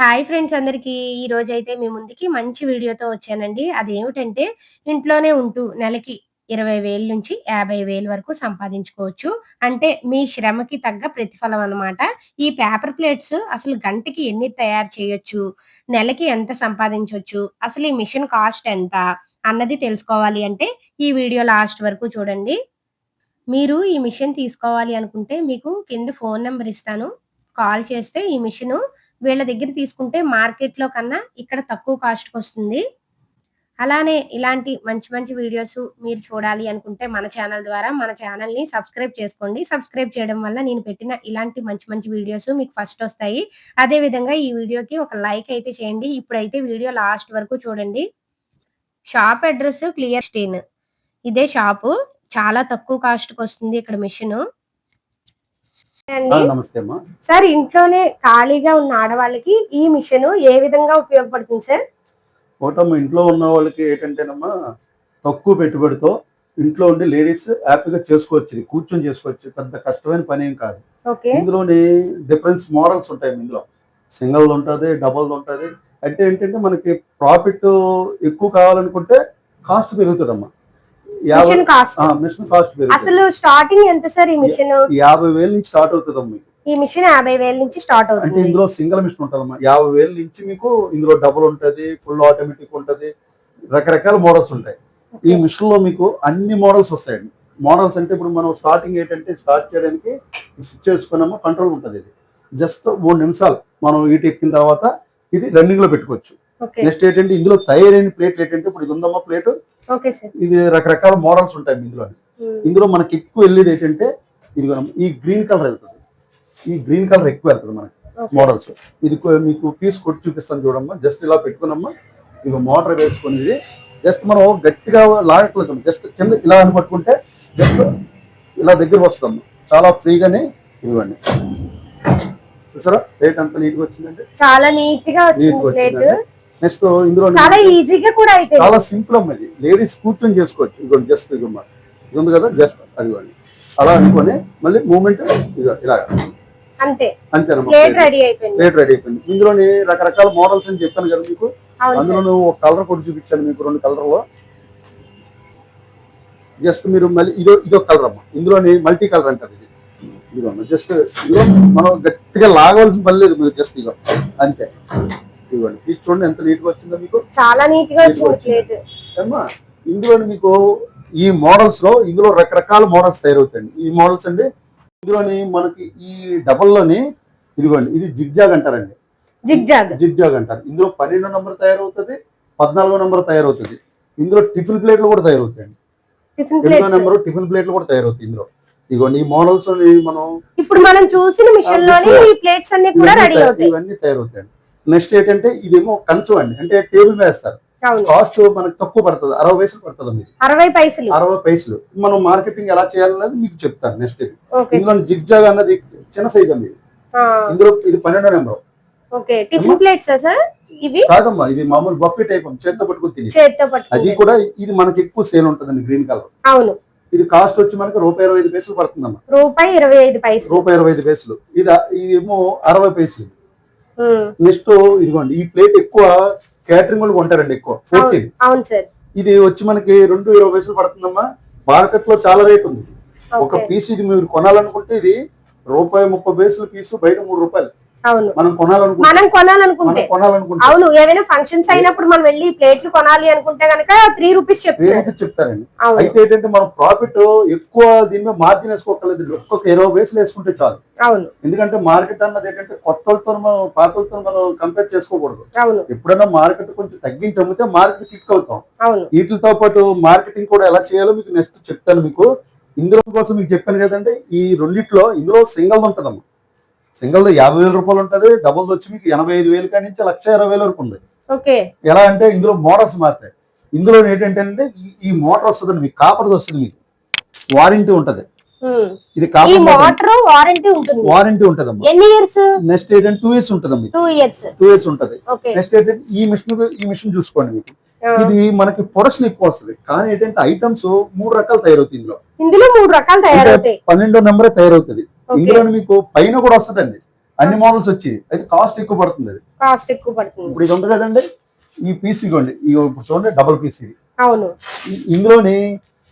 Hi friends అందరికీ. ఈరోజైతే మీ ముందుకి మంచి వీడియోతో వచ్చానండి. అదేమిటంటే ఇంట్లోనే ఉంటూ నెలకి 20,000-50,000 వరకు సంపాదించుకోవచ్చు. అంటే మీ శ్రమకి తగ్గ ప్రతిఫలం అన్నమాట. ఈ పేపర్ ప్లేట్స్ అసలు గంటకి ఎన్ని తయారు చేయొచ్చు? నెలకి ఎంత సంపాదించొచ్చు? అసలు ఈ మిషన్ కాస్ట్ ఎంత? అన్నది తెలుసుకోవాలి అంటే ఈ వీడియో లాస్ట్ వరకు చూడండి. మీరు ఈ మిషన్ తీసుకోవాలి అనుకుంటే మీకు కింద ఫోను నంబర్ ఇస్తాను. కాల్ చేస్తే ఈ మిషను వీళ్ళ దగ్గర తీసుకుంటే మార్కెట్‌లో కన్నా ఇక్కడ తక్కువ కాస్ట్‌కొస్తుంది. అలానే ఇలాంటి మంచి మంచి వీడియోస్ మీరు చూడాలి అనుకుంటే మన ఛానల్ ద్వారా మన ఛానల్‌ని సబ్స్క్రైబ్ చేసుకోండి. సబ్స్క్రైబ్ చేయడం వల్ల నేను పెట్టిన ఇలాంటి మంచి మంచి వీడియోస్ మీకు ఫస్ట్ ఒస్తాయి. అదే విధంగా ఈ వీడియోకి ఒక లైక్ అయితే చేయండి. ఇప్పుడైతే వీడియో లాస్ట్ వరకు చూడండి. Shop address clear Stein. ఇదే షాపు. చాలా తక్కువ కాస్ట్‌కొస్తుంది ఇక్కడ మిషను. అండి. నమస్తే అమ్మా. సార్ ఇంట్లోనే ఖాళీగా ఉన్న ఆడవాళ్ళకి ఈ మిషను ఏ విధంగా ఉపయోగపడుతుంది సార్? ఒకటమ్మా, ఇంట్లో ఉన్న వాళ్ళకి ఏంటంటేనమ్మా, తక్కువ పెట్టుబడితో ఇంట్లో ఉండి లేడీస్ హ్యాపీగా చేసుకోవచ్చు. ఇది కూర్చొని చేసుకోవచ్చు. పెద్ద కష్టమైన పని ఏం కాదు. ఓకే. ఇందులోని డిఫరెన్స్ మోడల్స్ ఉంటాయి. ఇందులో సింగిల్ ఉంటుంది, డబుల్ ఉంటుంది. అంటే ఏంటంటే మనకి ప్రాఫిట్ ఎక్కువ కావాలనుకుంటే కాస్ట్ పెరుగుతుందమ్మా. Mission cost. మిషన్ కాస్ట్ పెరుగుతుంది. అసలు స్టార్టింగ్ ఎంత సార్ ఈ మిషన్? 50,000 నుంచి స్టార్ట్ అవుతుందమ్మా. ఈ మిషన్ 50,000 నుంచి స్టార్ట్ అంటే అవుతుంది. ఇందులో సింగిల్ మిషన్ ఉంటుందమ్మా. 50,000 నుంచి మీకు ఇందులో డబుల్ ఉంటది, ఫుల్ ఆటోమేటిక్ ఉంటది, రకరకాల మోడల్స్ ఉంటాయి. ఈ మిషన్ లో మీకు అన్ని మోడల్స్ వస్తాయండి. మోడల్స్ అంటే ఇప్పుడు మనం స్టార్టింగ్ ఏంటంటే స్టార్ట్ చేయడానికి స్విచ్ చేసుకున్నాము, కంట్రోల్ ఉంటుంది. ఇది జస్ట్ 3 నిమిషాలు మనం ఈట ఎక్కిన తర్వాత ఇది రన్నింగ్ లో పెట్టుకోవచ్చు. ఓకే. నెక్స్ట్ ఏంటంటే ఇందులో తయారైన ప్లేట్ ఏంటంటే ఇప్పుడు ఇది ఉందమ్మా ప్లేట్. Okay sir. ఇది రకరకాల మోడల్స్ ఉంటాయి ఇందులో. ఇందులో మనకి ఎక్కువ వెళ్ళేది ఏంటంటే ఇది ఈ గ్రీన్ కలర్ వెళ్తుంది. ఈ గ్రీన్ కలర్ ఎక్కువ వెళ్తుంది మనకి మోడల్స్. ఇది మీకు పీస్ కొట్టి చూపిస్తాను చూడమ్మా. జస్ట్ ఇలా పెట్టుకున్నమ్మా, ఇక మోటార్ వేసుకుని ఇది జస్ట్ మనం గట్టిగా లాగట్లేదు. జస్ట్ కింద ఇలా అని పట్టుకుంటే జస్ట్ ఇలా దగ్గర వస్తుందమ్మా. చాలా ఫ్రీగానే ఇవ్వండి. చూసారా ప్లేట్ అంత నీట్ గా వచ్చిందంటే? చాలా నీట్ గా వచ్చింది ప్లేట్. నెక్స్ట్ ఇందులో చాలా ఈజీగా కూడా అయిపోయింది. చాలా సింపుల్ అమ్మా. ఇది లేడీస్ కూర్చొని చేసుకోవచ్చు. ఇదిగోండి జస్ట్ ఇదిగమ్మా, ఇది ఉంది కదా జస్ట్ అది ఇవ్వండి. అలా అనుకొని మళ్ళీ మూమెంట్ ఇలాగా అంతే. అంతేనమ్మా. ప్లేట్ రెడీ అయిపోయింది. ప్లేట్ రెడీ అయిపోయింది. ఇందులోని రకరకాల మోడల్స్ అని చెప్పాను కదా మీకు. అందులో ఒక కలర్ కూడా చూపించాను మీకు, 2 కలర్లో. జస్ట్ మీరు మళ్ళీ ఇదో కలర్ అమ్మా. ఇందులోని మల్టీ కలర్ అంటారు. ఇది ఇదిగోమ్మా జస్ట్ ఇదిగో మనం గట్టిగా లాగవలసిన పని లేదు. మీరు జస్ట్ ఇదిగో అంతే. ఇదిగోండి ఇది చూడండి ఎంత నీట్ గా వచ్చిందో మీకు. చాలా నీట్ గా వచ్చింది ప్లేట్ అమ్మా. ఇందులో మీకు ఈ మోడల్స్ లో ఇందులో రకరకాల మోడల్స్ తయారవుతాయండి. ఈ మోడల్స్ అండి ఇందులోని మనకి ఈ డబల్ లోని ఇదిగోండి ఇది జిగ్జాగ్ అంటారండి. జిగ్జాగ్ అంటారు. ఇందులో 12వ నంబర్ తయారవుతుంది, 14వ నంబర్ తయారవుతుంది. ఇందులో టిఫిన్ ప్లేట్లు కూడా తయారవుతాయండి. 8వ నంబర్ టిఫిన్ ప్లేట్లు కూడా తయారవుతాయి ఇందులో. ఇదిగోండి ఈ మోడల్స్ మనం ఇప్పుడు మనం చూసిన మిషన్ లోనే ఈ ప్లేట్స్ అన్ని కూడా రెడీ అవుతాయి. ఇవన్నీ తయారవుతాయండి. నెక్స్ట్ ఏంటంటే ఇదేమో కంచం అండి. అంటే టేబుల్ వేస్తారు. కాస్ట్ మనకు తక్కువ పడుతుంది. 60 పైసలు పడుతుంది. మీరు 60 పైసలు. మనం మార్కెటింగ్ ఎలా చేయాలన్నది మీకు చెప్తాను నెక్స్ట్. ఇందులో జిగ్జాగ్ అన్నది చిన్న సైజ్ అండి. ఇందులో ఇది 12వ నెంబర్. టిఫిన్ ప్లేట్స్ ఇవి కాదమ్మా, ఇది మామూలు బఫే టైప్ చేత్తో పట్టుకుని తిని. అది కూడా ఇది మనకి ఎక్కువ సేల్ ఉంటుందండి గ్రీన్ కలర్. అవును. ఇది కాస్ట్ వచ్చి మనకి ₹1.25 పడుతుందమ్మా. ₹1.25. ఇది ఏమో 60 పైసలు. నెక్స్ట్ ఇదిగోండి ఈ ప్లేట్ ఎక్కువ క్యాటరింగ్ వాళ్ళు కొంటారండి ఎక్కువ. 14. అవును సార్. ఇది వచ్చి మనకి ₹2.20 పడుతుందమ్మా. మార్కెట్ లో చాలా రేట్ ఉంది. ఒక పీస్ ఇది మీరు కొనాలనుకుంటే ఇది ₹1.30 పీసు, బయట ₹3. అవును. మనం కొనాలనుకుంటే అవును, ఏమైనా ఫంక్షన్స్ అయినప్పుడు మనం వెళ్ళి ప్లేట్లు కొనాలి అనుకుంటే గనక ₹3 చెప్తారండి. అయితే ఏంటంటే మనం ప్రాఫిట్ ఎక్కువ దీని మీద మార్జిన్ వేసుకోకలేదు. ఒక్కొక్క 20 పైసలు వేసుకుంటే చాలు. అవును. ఎందుకంటే మార్కెట్ అన్నది ఏంటంటే కొత్తలతో మనం పాతలతో మనం కంపేర్ చేసుకోకూడదు. అవును. ఎప్పుడైనా మార్కెట్ కొంచెం తగ్గించి అమ్మితే మార్కెట్ క్లిక్ అవుతాం. అవును. వీటితో పాటు మార్కెటింగ్ కూడా ఎలా చేయాలో మీకు నెక్స్ట్ చెప్తాను మీకు. ఇందులో కోసం మీకు చెప్పాను కదండి, ఈ రెండిట్లో ఇందులో సింగల్ ఉంటదమ్మా. సింగిల్ ₹50,000 ఉంటది. డబుల్ వచ్చి మీకు 85,000 కాడి నుంచి 1,20,000 వరకు ఉంది. ఎలా అంటే ఇందులో మోడల్స్ మారుతాయి. ఇందులో ఏంటంటే ఈ మోటార్ వస్తుంది మీకు, కాపర్ వస్తుంది, మీకు వారంటీ ఉంటది. ఇది కాపర్ వారంటీ ఉంటదమ్మా. నెక్స్ట్ ఏంటంటే 2 years ఉంటదమ్మా. 2 years ఉంటది. నెక్స్ట్ ఏంటంటే ఈ మిషన్ చూసుకోండి మీకు. ఇది మనకి ప్రొడక్షన్ ఎక్కువ వస్తుంది. కానీ ఏంటంటే ఐటమ్స్ 3 రకాలు తయారవుతాయి. ఇందులో 3 రకాలు తయారవుతాయి. 12వ నెంబరే తయారవుతుంది. ఇందులో మీకు పైన కూడా వస్తుందండి. అన్ని మోడల్స్ వచ్చి అయితే కాస్ట్ ఎక్కువ పడుతుంది. అది కాస్ట్ ఎక్కువ పడుతుంది. ఇప్పుడు ఇది ఉంది కదండి, ఈ పీస్ ఇవ్వండి, ఇప్పుడు చూడండి డబుల్ పీస్ ఇది. అవును, ఇందులోని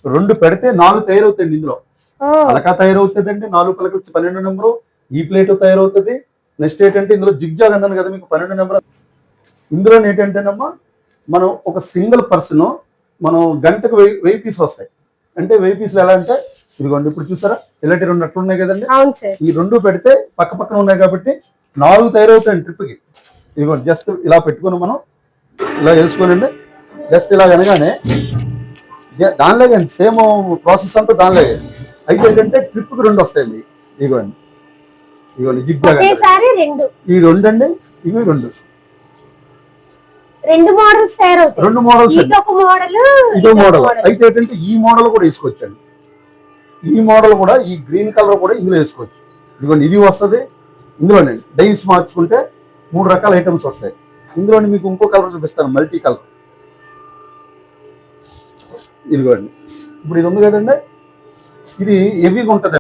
2 పెడితే 4 తయారవుతాయండి. ఇందులో పలక తయారవుతుందండి, 4 పలక వచ్చి 12 నెంబరు. ఈ ప్లేట్ తయారవుతుంది. నెక్స్ట్ ఏంటంటే ఇందులో జిగ్జాగ్ అన్నాను కదా మీకు 12 నెంబర్. ఇందులో ఏంటంటేనమ్మా మనం ఒక సింగిల్ పర్సన్ మనం గంటకు 1000 పీసులు వస్తాయి. అంటే 1000 పీసులు ఎలా అంటే ఇదిగోండి, ఇప్పుడు చూసారా ఇలాంటి 2 అట్లు ఉన్నాయి కదండి. ఈ 2 పెడితే పక్క పక్కన ఉన్నాయి కాబట్టి 4 తయారవుతాయండి ట్రిప్కి. ఇదిగోండి జస్ట్ ఇలా పెట్టుకుని మనం ఇలా వేసుకోనండి. జస్ట్ ఇలా అనగానే దానిలో సేమ్ ప్రాసెస్ అంతా దానిలో. అయితే ఏంటంటే ట్రిప్కి 2 వస్తాయి మీకు. ఇదిగోండి ఇదిగోండి జిగ్జాగ్ ఈ 2 అండి, ఇవి 2 మోడల్స్ తయారవుతాయి. 2 మోడల్స్, ఇదో మోడల్. అయితే ఏంటంటే ఈ మోడల్ కూడా వేసుకోవచ్చండి. ఈ మోడల్ కూడా ఈ గ్రీన్ కలర్ కూడా ఇందులో వేసుకోవచ్చు. ఇదిగోండి ఇది వస్తుంది. ఇందులోనండి డైస్ మార్చుకుంటే 3 రకాల ఐటమ్స్ వస్తాయి. ఇందులోని మీకు ఇంకో కలర్ చూపిస్తాను, మల్టీ కలర్. ఇదిగోండి ఇప్పుడు ఇది ఉంది కదండి, ఇది హెవీగా ఉంటుంది.